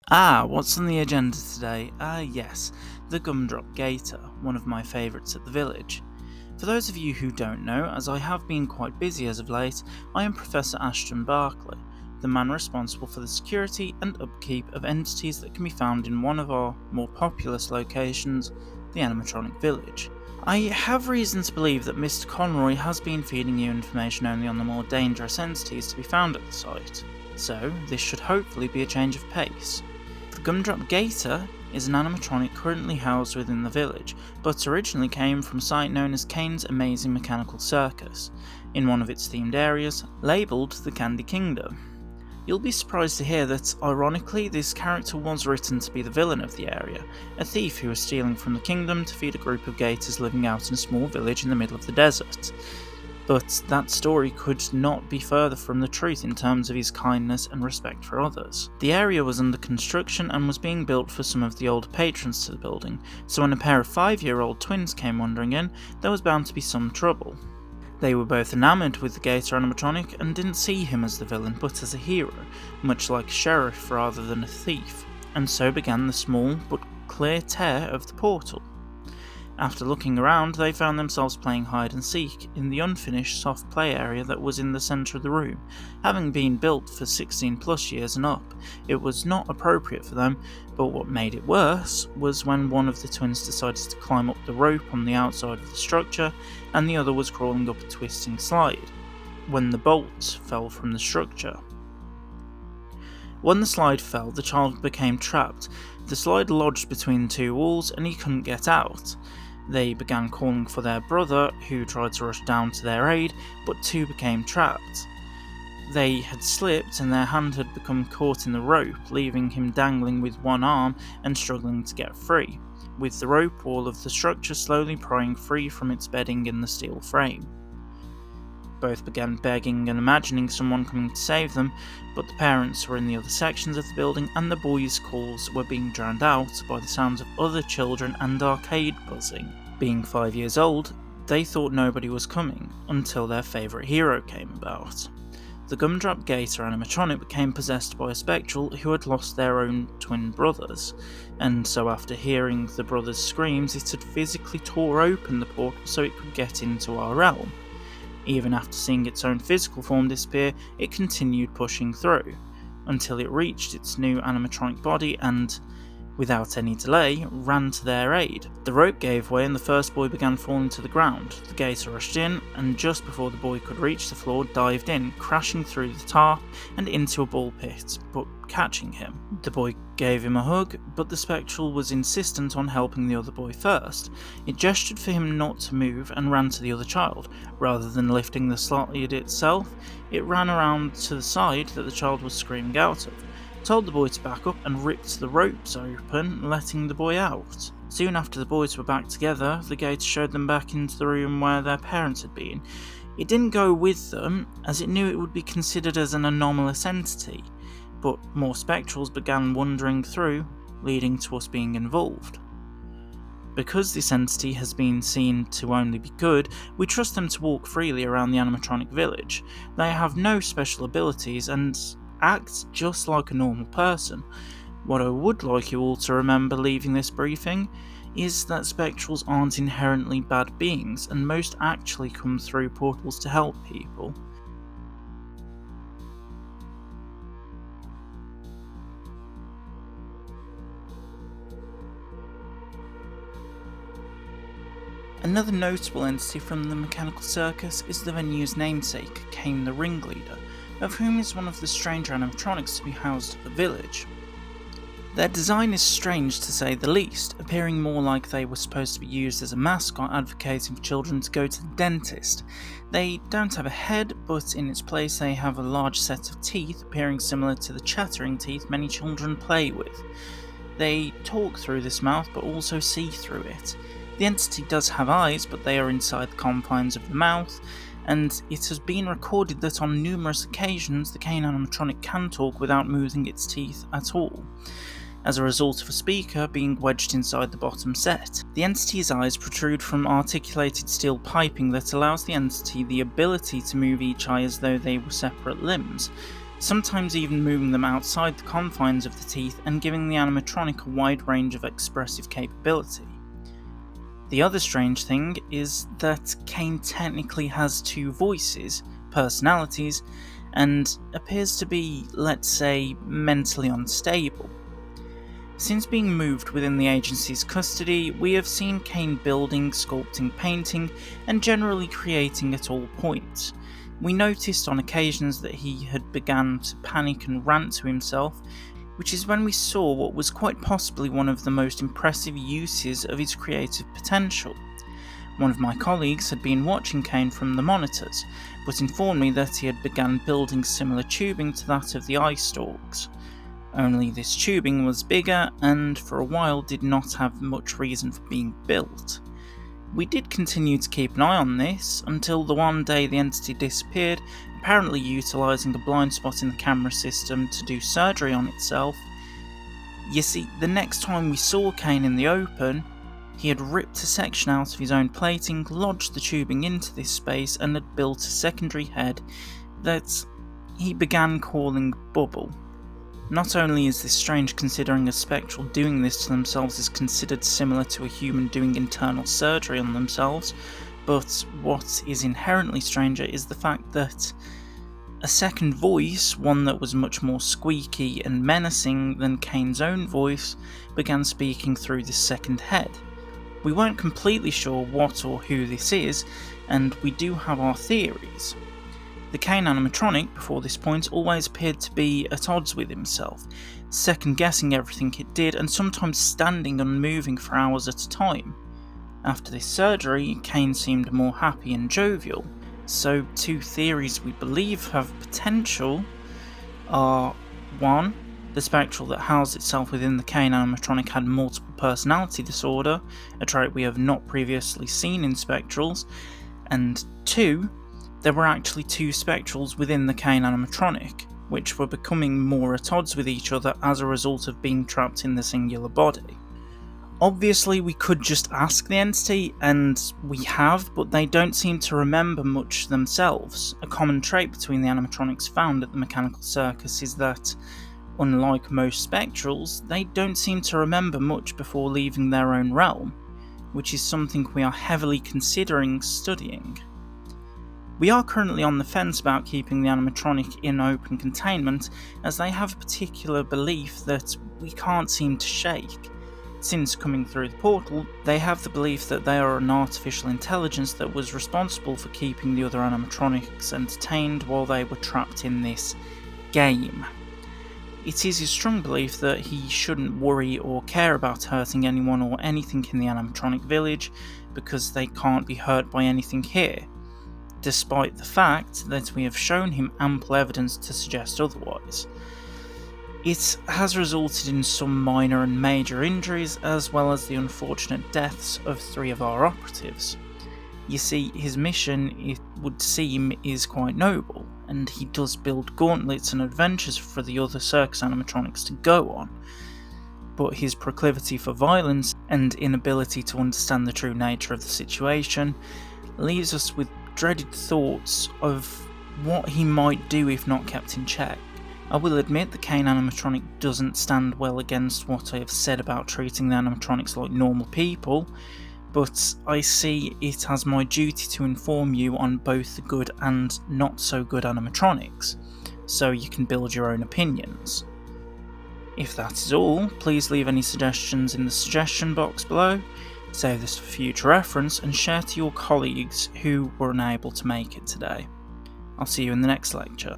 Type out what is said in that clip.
What's on the agenda today? Yes, the Gumdrop Gator, one of my favourites at the village. For those of you who don't know, as I have been quite busy as of late, I am Professor Ashton Barclay, the man responsible for the security and upkeep of entities that can be found in one of our more populous locations, the Animatronic Village. I have reason to believe that Mr. Conroy has been feeding you information only on the more dangerous entities to be found at the site, so this should hopefully be a change of pace. The Gumdrop Gator is an animatronic currently housed within the village, but originally came from a site known as Caine's Amazing Mechanical Circus, in one of its themed areas, labelled the Candy Kingdom. You'll be surprised to hear that, ironically, this character was written to be the villain of the area, a thief who was stealing from the kingdom to feed a group of gators living out in a small village in the middle of the desert. But that story could not be further from the truth in terms of his kindness and respect for others. The area was under construction and was being built for some of the old patrons to the building, so when a pair of 5-year-old twins came wandering in, there was bound to be some trouble. They were both enamoured with the Gator animatronic and didn't see him as the villain but as a hero, much like a sheriff rather than a thief, and so began the small but clear tear of the portal. After looking around, they found themselves playing hide and seek in the unfinished soft play area that was in the centre of the room. Having been built for 16 plus years and up, it was not appropriate for them, but what made it worse was when one of the twins decided to climb up the rope on the outside of the structure and the other was crawling up a twisting slide, when the bolt fell from the structure. When the slide fell, the child became trapped. The slide lodged between two walls and he couldn't get out. They began calling for their brother, who tried to rush down to their aid, but too became trapped. They had slipped and their hand had become caught in the rope, leaving him dangling with one arm and struggling to get free, with the rope wall of the structure slowly prying free from its bedding in the steel frame. Both began begging and imagining someone coming to save them, but the parents were in the other sections of the building and the boys' calls were being drowned out by the sounds of other children and arcade buzzing. Being 5 years old, they thought nobody was coming, until their favourite hero came about. The Gumdrop Gator animatronic became possessed by a spectral who had lost their own twin brothers, and so after hearing the brothers' screams it had physically tore open the portal so it could get into our realm. Even after seeing its own physical form disappear, it continued pushing through, until it reached its new animatronic body and, without any delay, ran to their aid. The rope gave way and the first boy began falling to the ground. The gator rushed in, and just before the boy could reach the floor, dived in, crashing through the tarp and into a ball pit, but catching him. The boy gave him a hug, but the spectral was insistent on helping the other boy first. It gestured for him not to move and ran to the other child. Rather than lifting the slide itself, it ran around to the side that the child was screaming out of, told the boy to back up and ripped the ropes open, letting the boy out. Soon after the boys were back together, the gator showed them back into the room where their parents had been. It didn't go with them, as it knew it would be considered as an anomalous entity, but more spectrals began wandering through, leading to us being involved. Because this entity has been seen to only be good, we trust them to walk freely around the animatronic village. They have no special abilities and act just like a normal person. What I would like you all to remember leaving this briefing is that spectrals aren't inherently bad beings, and most actually come through portals to help people. Another notable entity from the Mechanical Circus is the venue's namesake, Caine the Ringleader, of whom is one of the stranger animatronics to be housed at the village. Their design is strange to say the least, appearing more like they were supposed to be used as a mascot advocating for children to go to the dentist. They don't have a head, but in its place they have a large set of teeth, appearing similar to the chattering teeth many children play with. They talk through this mouth but also see through it. The entity does have eyes, but they are inside the confines of the mouth, and it has been recorded that on numerous occasions the Caine animatronic can talk without moving its teeth at all, as a result of a speaker being wedged inside the bottom set. The entity's eyes protrude from articulated steel piping that allows the entity the ability to move each eye as though they were separate limbs. sometimes even moving them outside the confines of the teeth and giving the animatronic a wide range of expressive capability. The other strange thing is that Caine technically has two voices, personalities, and appears to be, let's say, mentally unstable. Since being moved within the agency's custody, we have seen Caine building, sculpting, painting, and generally creating at all points. We noticed on occasions that he had begun to panic and rant to himself, which is when we saw what was quite possibly one of the most impressive uses of his creative potential. One of my colleagues had been watching Caine from the monitors, but informed me that he had begun building similar tubing to that of the eye stalks. Only this tubing was bigger and for a while did not have much reason for being built. We did continue to keep an eye on this until the one day the entity disappeared, apparently utilising a blind spot in the camera system to do surgery on itself. You see, the next time we saw Caine in the open, he had ripped a section out of his own plating, lodged the tubing into this space, and had built a secondary head that he began calling Bubble. Not only is this strange considering a spectral doing this to themselves is considered similar to a human doing internal surgery on themselves, but what is inherently stranger is the fact that a second voice, one that was much more squeaky and menacing than Caine's own voice, began speaking through this second head. We weren't completely sure what or who this is, and we do have our theories. The Caine animatronic, before this point, always appeared to be at odds with himself, second-guessing everything it did and sometimes standing unmoving for hours at a time. After this surgery, Caine seemed more happy and jovial, so two theories we believe have potential are 1. The spectral that housed itself within the Caine animatronic had multiple personality disorder, a trait we have not previously seen in spectrals, and 2. There were actually two spectrals within the Caine animatronic, which were becoming more at odds with each other as a result of being trapped in the singular body. Obviously, we could just ask the entity, and we have, but they don't seem to remember much themselves. A common trait between the animatronics found at the mechanical circus is that, unlike most spectrals, they don't seem to remember much before leaving their own realm, which is something we are heavily considering studying. We are currently on the fence about keeping the animatronic in open containment, as they have a particular belief that we can't seem to shake. Since coming through the portal, they have the belief that they are an artificial intelligence that was responsible for keeping the other animatronics entertained while they were trapped in this game. It is his strong belief that he shouldn't worry or care about hurting anyone or anything in the animatronic village, because they can't be hurt by anything here, despite the fact that we have shown him ample evidence to suggest otherwise. It has resulted in some minor and major injuries, as well as the unfortunate deaths of 3 of our operatives. You see, his mission, it would seem, is quite noble, and he does build gauntlets and adventures for the other circus animatronics to go on, but his proclivity for violence and inability to understand the true nature of the situation leaves us with dreaded thoughts of what he might do if not kept in check. I will admit the Caine animatronic doesn't stand well against what I have said about treating the animatronics like normal people, but I see it as my duty to inform you on both the good and not so good animatronics, so you can build your own opinions. If that is all, please leave any suggestions in the suggestion box below, save this for future reference, and share to your colleagues who were unable to make it today. I'll see you in the next lecture.